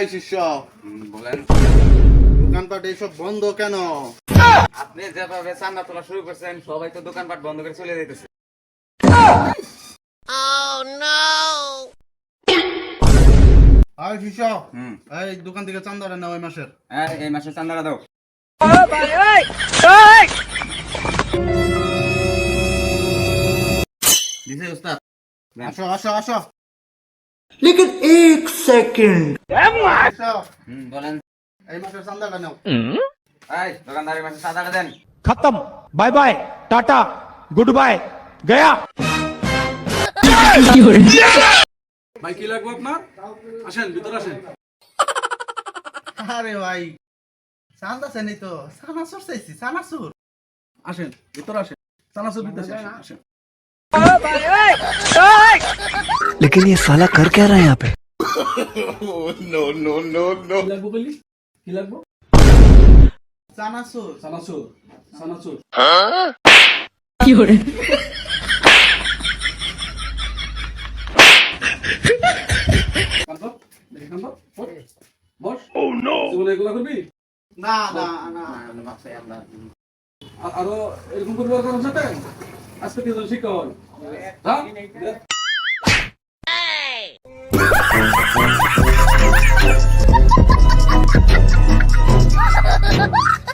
এই শিষ্য বলেন দোকানপাট এইসব বন্ধ কেন? আপনি যেভাবে চান্দা তোলা শুরু করছেন সবাই তো দোকানপাট বন্ধ করে চলে যাইতেছে। এই শিষ্য হুম এই দোকান থেকে চান্দাটা নাও এই মাসের। হ্যাঁ এই মাসে চান্দাটা দাও। দিছে উস্তাদ। নেন। আসো আসো আসো। लेकिन एक सेकंड আসো, বলেন এই মাসের চান্দাটা নাও। এই দোকানদার এই মাসে চাঁদাটা দেন। खत्म bye bye tata goodbye गया। ভাই কি লাগবে আপনার? আসেন ভিতরে আসেন। আরে ভাই চান্দা চাইনি তো, চানাচুর চাইছি, চানাচুর। আসেন ভিতরে আসেন। চানাচুর দিতেছি আসেন। लेकिन ये साला कर क्या रहा है यहाँ पे? কি লাগবে বলি? কি লাগবে? চানাচুর। চানাচুর। চানাচুর। কান্দো, দেখি কান্দো। বস। জীবনে এগুলা করবি? না না না আরো এরকম করবি আর কারোর সাথে? আজকে থেকে তোর শিক্ষা হয়। যা।